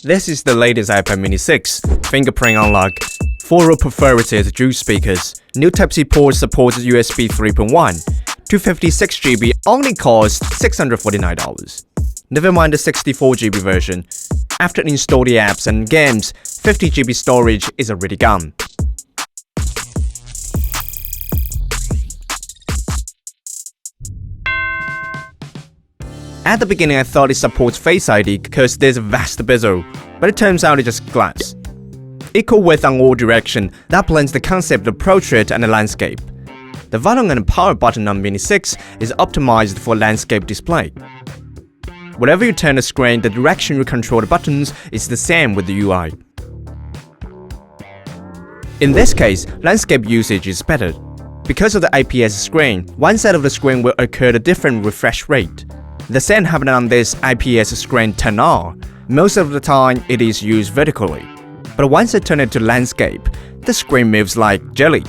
This is the latest iPad mini 6, fingerprint unlock, 4-row perforated dual speakers, new Type-C port supports USB 3.1, 256GB only costs $649. Never mind the 64GB version. After install the apps and games, 50GB storage is already gone. At the beginning I thought it supports Face ID because there's a vast bezel, but it turns out it's just glass. Equal width on all direction, that blends the concept of portrait and the landscape. The volume and power button on Mini 6 is optimized for landscape display. Whenever you turn the screen, the direction you control the buttons is the same with the UI. In this case, landscape usage is better. Because of the IPS screen, one side of the screen will occur at a different refresh rate. The same happening on this IPS screen turn on. Most of the time, it is used vertically. But once I turn it to landscape, the screen moves like jelly.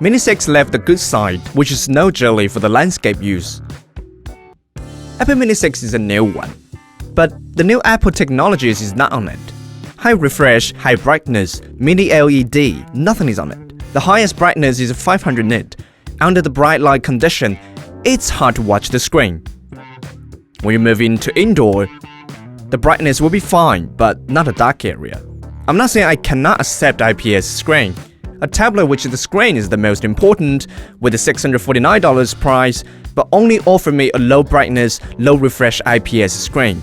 Mini 6 left the good side, which is no jelly for the landscape use. Apple Mini 6 is a new one, but the new Apple technologies is not on it. High refresh, high brightness, mini LED, nothing is on it. The highest brightness is 500 nit. Under the bright light condition, it's hard to watch the screen. When you move into indoor, the brightness will be fine, but not a dark area. I'm not saying I cannot accept IPS screen. A tablet which the screen is the most important, with a $649 price, but only offer me a low brightness, low refresh IPS screen.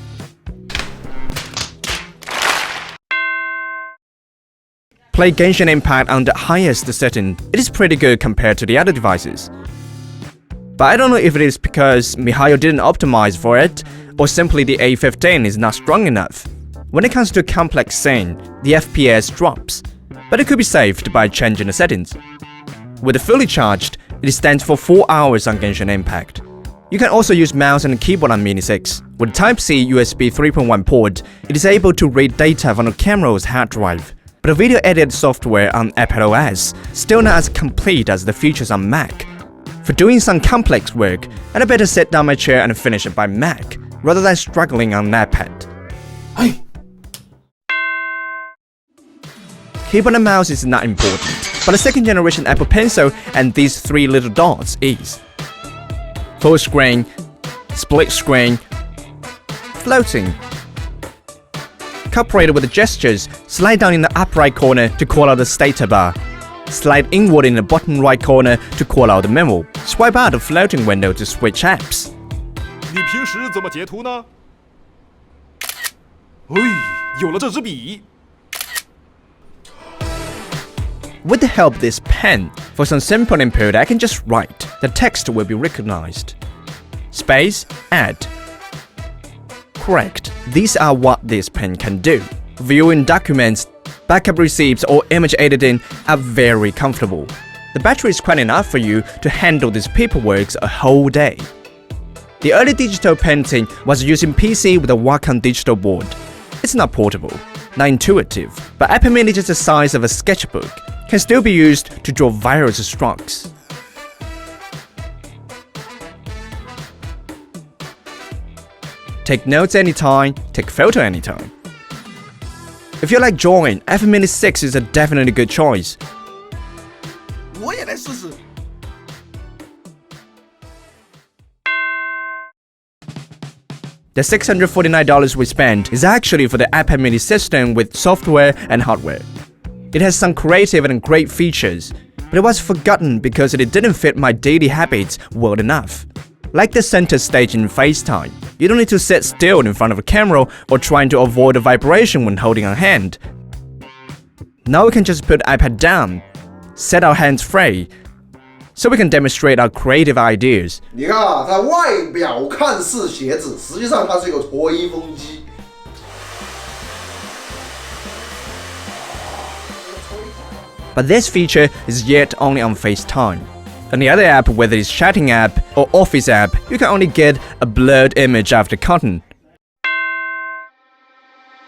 Play Genshin Impact on the highest setting. It is pretty good compared to the other devices. But I don't know if it is because miHoYo didn't optimize for it, or simply the A15 is not strong enough. When it comes to a complex scene, the FPS drops, but it could be saved by changing the settings. With it fully charged, it stands for 4 hours on Genshin Impact. You can also use mouse and keyboard on Mini 6. With Type-C USB 3.1 port, it is able to read data from the camera's hard drive. But the video edit software on iPadOS still not as complete as the features on Mac. For doing some complex work, I'd better sit down my chair and finish it by Mac, rather than struggling on iPad. Hey. Keyboard and mouse is not important, but the second generation Apple Pencil and these 3 little dots is. Full screen, split screen, floating. Cooperated with the gestures, slide down in the upper right corner to call out the status bar. Slide inward in the bottom right corner to call out the memo. Swipe out the floating window to switch apps. 你平时怎么截图呢？有了这支笔。 With the help of this pen, for some simple input I can just write. The text will be recognized. Space, add. Correct. These are what this pen can do. Viewing documents, backup receipts or image editing are very comfortable. The battery is quite enough for you to handle this paperwork a whole day. The early digital painting was using PC with a Wacom digital board. It's not portable, not intuitive, but Apple Mini is the size of a sketchbook, can still be used to draw various strokes. Take notes anytime, take photo anytime. If you like drawing, Apple Mini 6 is a definitely good choice. 我也来试试。 The $649 we spent is actually for the iPad mini system with software and hardware. It has some creative and great features, but it was forgotten because it didn't fit my daily habits well enough. Like the center stage in FaceTime, you don't need to sit still in front of a camera or trying to avoid the vibration when holding a hand. Now we can just put the iPad down, set our hands free, so we can demonstrate our creative ideas. 你看啊，它外表看似写字，实际上它是一个吹风机。 But this feature is yet only on FaceTime. On the other app, whether it's chatting app or office app, you can only get a blurred image of the content.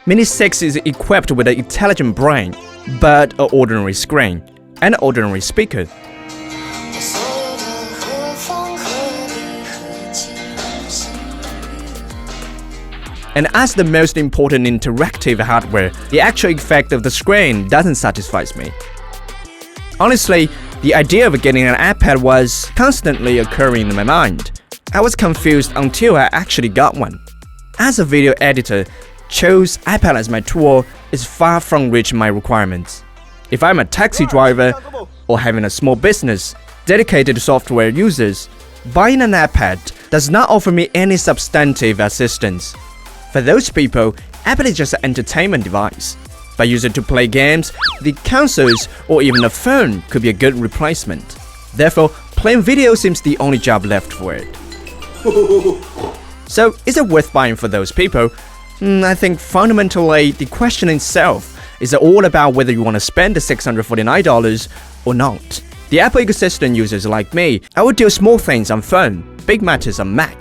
Mini 6 is equipped with an intelligent brain, but an ordinary screen, and an ordinary speaker. And as the most important interactive hardware, the actual effect of the screen doesn't satisfy me. Honestly, the idea of getting an iPad was constantly occurring in my mind. I was confused until I actually got one. As a video editor, chose iPad as my tool is far from reaching my requirements. If I'm a taxi driver or having a small business dedicated to software users, buying an iPad does not offer me any substantive assistance. For those people, iPad is just an entertainment device. If I use it to play games, the consoles or even a phone could be a good replacement. Therefore, playing video seems the only job left for it. So, is it worth buying for those people? I think fundamentally, the question itself is all about whether you want to spend the $649 or not. The Apple ecosystem users like me, I would do small things on phone, big matters on Mac.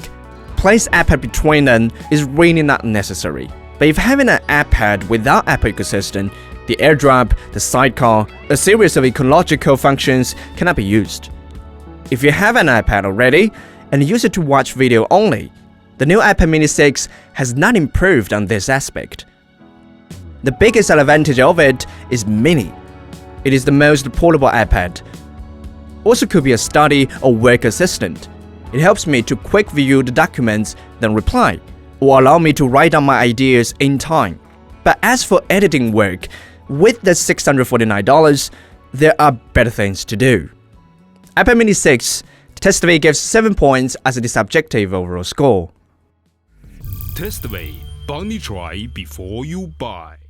Place iPad between them is really not necessary. But if having an iPad without Apple ecosystem, the AirDrop, the Sidecar, a series of ecological functions cannot be used. If you have an iPad already and use it to watch video only, the new iPad mini 6 has not improved on this aspect. The biggest advantage of it is mini. It is the most portable iPad. Also could be a study or work assistant. It helps me to quick view the documents, then reply, or allow me to write down my ideas in time. But as for editing work, with the $649, there are better things to do. iPad mini 6, Testway gives 7 points as the subjective overall score. Testway 帮你 try before you buy。